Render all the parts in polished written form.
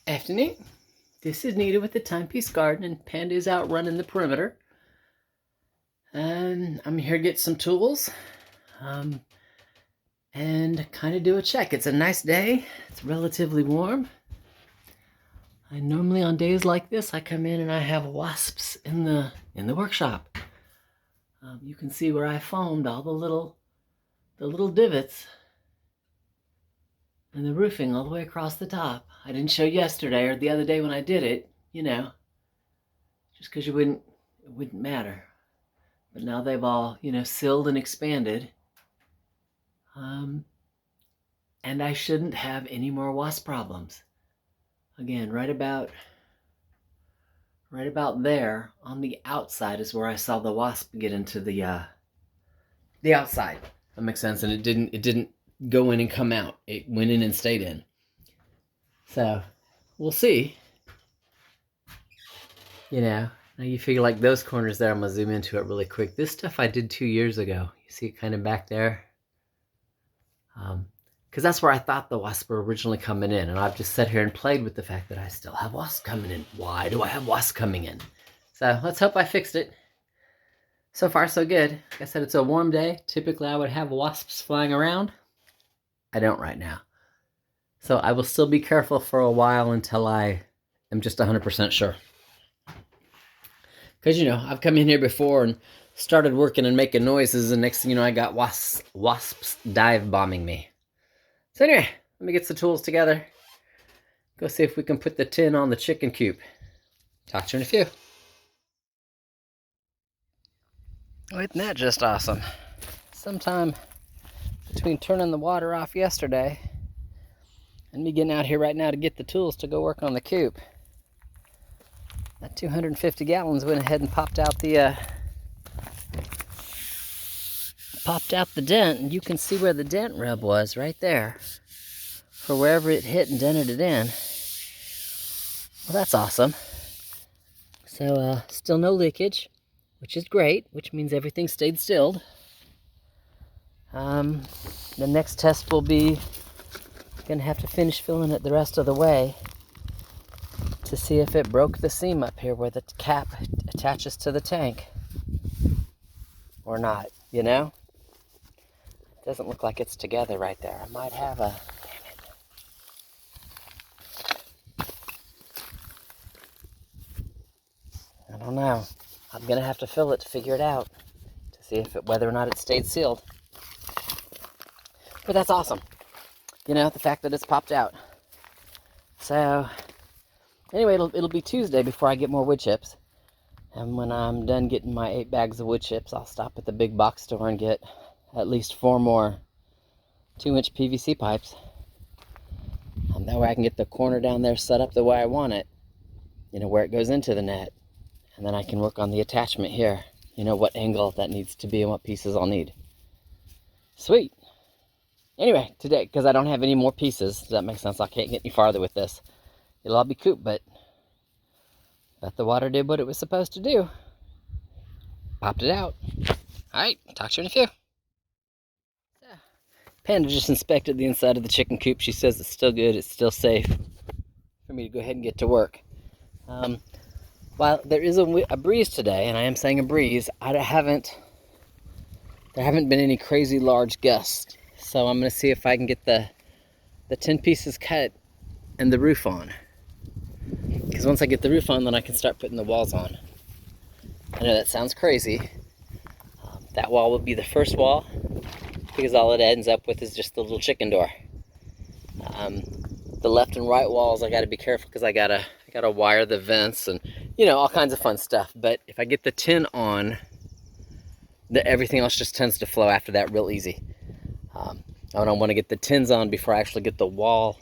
Afternoon. This is Nita with the Timepiece Garden, and Panda's out running the perimeter. And I'm here to get some tools and kind of do a check. It's a nice day. It's relatively warm. I normally on days like this, I come in and I have wasps in the workshop. You can see where I foamed all the little divots and the roofing all the way across the top. I didn't show yesterday or the other day when I did it, just because it wouldn't matter. But now they've all, sealed and expanded. And I shouldn't have any more wasp problems. Again, right about there on the outside is where I saw the wasp get into the outside. That makes sense. And it didn't go in and come out. It went in and stayed in. So we'll see. Now you figure like those corners there, I'm gonna zoom into it really quick. This stuff I did 2 years ago. You see it kind of back there? Because that's where I thought the wasps were originally coming in. And I've just sat here and played with the fact that I still have wasps coming in. Why do I have wasps coming in? So let's hope I fixed it. So far, so good. Like I said, it's a warm day. Typically, I would have wasps flying around. I don't right now. So I will still be careful for a while until I am just 100% sure. Because, I've come in here before and started working and making noises, and next thing you know, I got wasps dive bombing me. So anyway, let me get some tools together. Go see if we can put the tin on the chicken coop. Talk to you in a few. Oh, isn't that just awesome? Sometime between turning the water off yesterday and me getting out here right now to get the tools to go work on the coop, that 250 gallons went ahead and popped out the dent, and you can see where the dent rub was right there for wherever it hit and dented it in. Well, that's awesome. So still no leakage, which is great, which means everything stayed stilled. The next test will be gonna have to finish filling it the rest of the way to see if it broke the seam up here where the cap attaches to the tank or not, It doesn't look like it's together right there. I might have a... I don't know. I'm going to have to fill it to figure it out to see whether or not it stayed sealed. But that's awesome. The fact that it's popped out. So, anyway, it'll be Tuesday before I get more wood chips. And when I'm done getting my 8 bags of wood chips, I'll stop at the big box store and get at least 4 more 2-inch PVC pipes. And that way I can get the corner down there set up the way I want it, where it goes into the net. And then I can work on the attachment here, what angle that needs to be and what pieces I'll need. Sweet. Anyway, today, because I don't have any more pieces, does that make sense? I can't get any farther with this. It'll all be coop, but the water did what it was supposed to do. Popped it out. Alright, talk to you in a few. So, Panda just inspected the inside of the chicken coop. She says it's still good, it's still safe for me to go ahead and get to work. While there is a breeze today, and I am saying a breeze, there haven't been any crazy large gusts. So I'm going to see if I can get the 10 pieces cut and the roof on. Because once I get the roof on, then I can start putting the walls on. I know that sounds crazy. That wall will be the first wall, because all it ends up with is just the little chicken door. The left and right walls, I got to be careful because I gotta wire the vents and all kinds of fun stuff. But if I get the tin on, everything else just tends to flow after that real easy. I don't want to get the tins on before I actually get the wall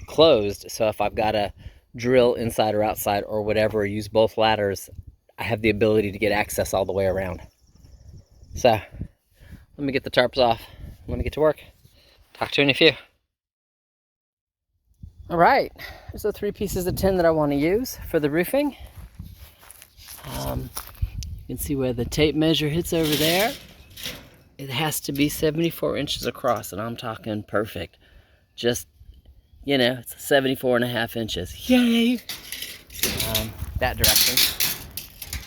closed. So if I've got to drill inside or outside or whatever, or use both ladders, I have the ability to get access all the way around. So let me get the tarps off. Let me get to work. Talk to you in a few. All right, there's the 3 pieces of tin that I want to use for the roofing. You can see where the tape measure hits over there. It has to be 74 inches across, and I'm talking perfect. Just you know, it's 74.5 inches. Yay! That direction.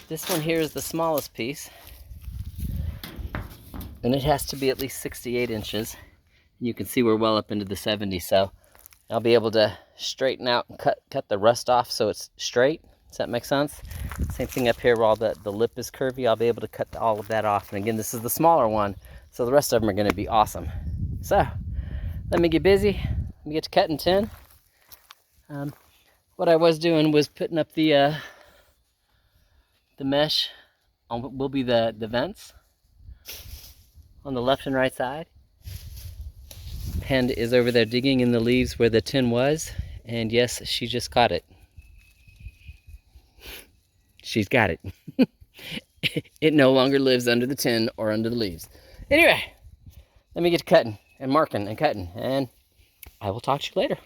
This one here is the smallest piece, and it has to be at least 68 inches. You can see we're well up into the 70s, so I'll be able to straighten out and cut the rust off so it's straight. Does that make sense? Same thing up here where all the lip is curvy. I'll be able to cut all of that off. And again, this is the smaller one, so the rest of them are going to be awesome. So let me get busy. Let me get to cutting tin. What I was doing was putting up the mesh on what will be the vents on the left and right side. Pend is over there digging in the leaves where the tin was, and yes, she just caught it. She's got it. It no longer lives under the tin or under the leaves. Anyway, let me get to cutting and marking and cutting, and I will talk to you later.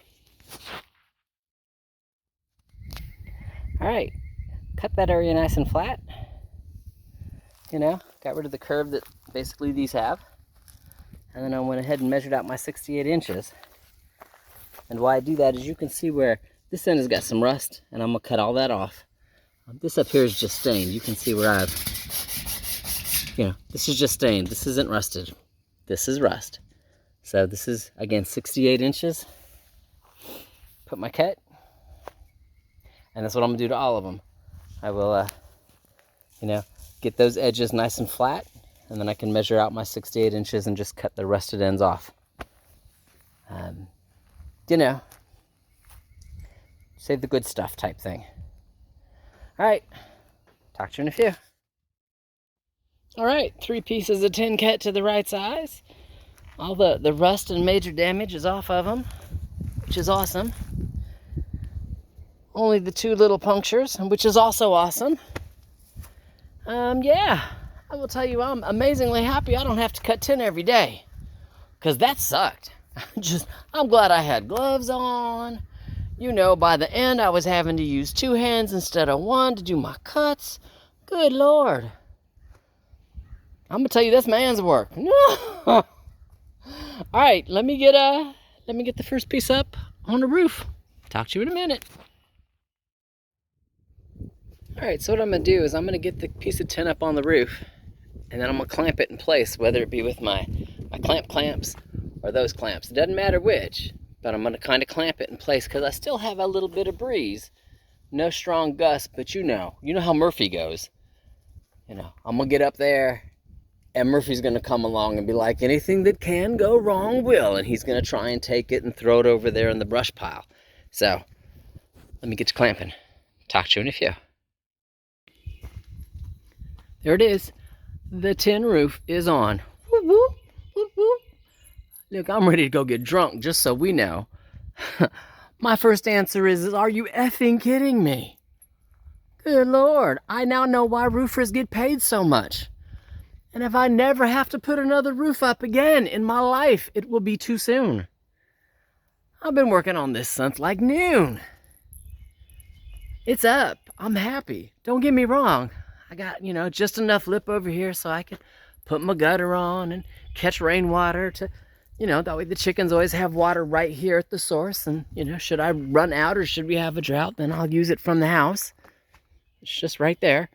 All right, cut that area nice and flat. You know, got rid of the curve that basically these have. And then I went ahead and measured out my 68 inches. And why I do that is you can see where this end has got some rust, and I'm gonna cut all that off. This up here is just stained. You can see where this is just stained. This isn't rusted. This is rust. So this is, again, 68 inches. Put my cut. And that's what I'm gonna do to all of them. I will, get those edges nice and flat, and then I can measure out my 68 inches and just cut the rusted ends off. Save the good stuff type thing. All right, talk to you in a few. All right, 3 pieces of tin cut to the right size. All the rust and major damage is off of them, which is awesome. Only the 2 little punctures, which is also awesome. Yeah, I will tell you, I'm amazingly happy I don't have to cut tin every day, because that sucked. I'm glad I had gloves on. You know, by the end, I was having to use 2 hands instead of 1 to do my cuts. Good Lord. I'm gonna tell you, that's man's work. All right, let me get the first piece up on the roof. Talk to you in a minute. All right, so what I'm gonna do is I'm gonna get the piece of tin up on the roof, and then I'm gonna clamp it in place, whether it be with my clamps or those clamps. It doesn't matter which. But I'm going to kind of clamp it in place because I still have a little bit of breeze. No strong gust, but you know how Murphy goes. I'm going to get up there, and Murphy's going to come along and be like, anything that can go wrong will. And he's going to try and take it and throw it over there in the brush pile. So, let me get to clamping. Talk to you in a few. There it is. The tin roof is on. Whoop, whoop, whoop, whoop. Look, I'm ready to go get drunk, just so we know. My first answer is, are you effing kidding me? Good Lord, I now know why roofers get paid so much. And if I never have to put another roof up again in my life, it will be too soon. I've been working on this since like noon. It's up. I'm happy. Don't get me wrong. I got, just enough lip over here so I can put my gutter on and catch rainwater to... that way the chickens always have water right here at the source. And, should I run out or should we have a drought, then I'll use it from the house. It's just right there.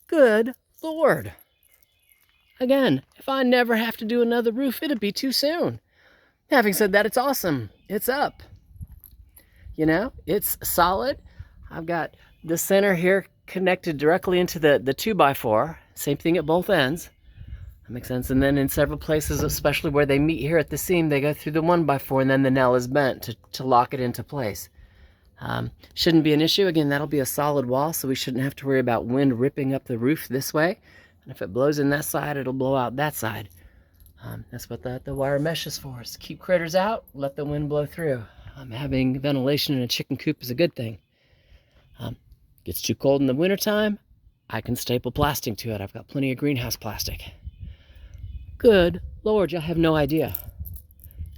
Good Lord. Again, if I never have to do another roof, it'd be too soon. Having said that, it's awesome. It's up. It's solid. I've got the center here connected directly into the 2x4. Same thing at both ends. Makes sense. And then in several places, especially where they meet here at the seam, they go through the 1x4, and then the nail is bent to lock it into place. Shouldn't be an issue. Again, that'll be a solid wall, so we shouldn't have to worry about wind ripping up the roof this way. And if it blows in that side, it'll blow out that side. That's what the wire mesh is for, is to keep critters out, let the wind blow through. Having ventilation in a chicken coop is a good thing. Gets too cold in the wintertime, I can staple plastic to it. I've got plenty of greenhouse plastic. Good Lord, y'all have no idea.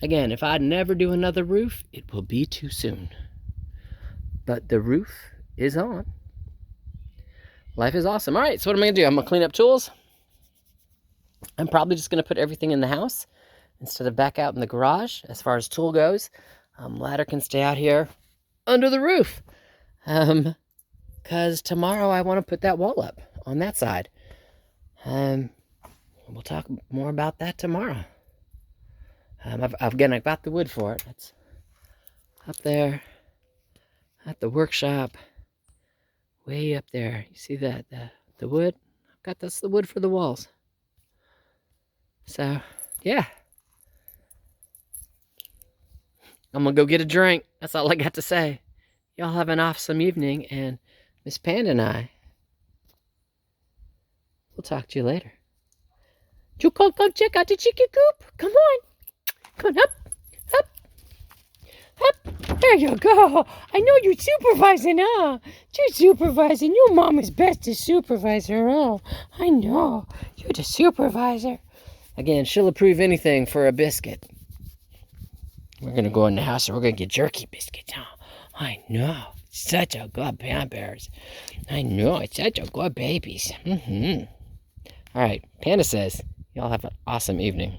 Again, if I never do another roof, it will be too soon. But the roof is on. Life is awesome. All right, so what am I going to do? I'm going to clean up tools. I'm probably just going to put everything in the house. instead of back out in the garage. As far as tool goes, ladder can stay out here under the roof. Because tomorrow I want to put that wall up on that side. We'll talk more about that tomorrow. I've got the wood for it. It's up there at the workshop, way up there. You see that, the wood? I've got the wood for the walls. So, yeah. I'm going to go get a drink. That's all I got to say. Y'all have an awesome evening, and Miss Panda and I, we'll talk to you later. You go check out the chicken coop. Come on. Come on, up, up, up. There you go. I know you're supervising, huh? You're supervising. Your mama's best as supervisor, huh? I know. You're the supervisor. Again, she'll approve anything for a biscuit. We're going to go in the house and we're going to get jerky biscuits, huh? I know. Such a good Pampers. I know. It's such a good babies. All right. Panda says, y'all have an awesome evening.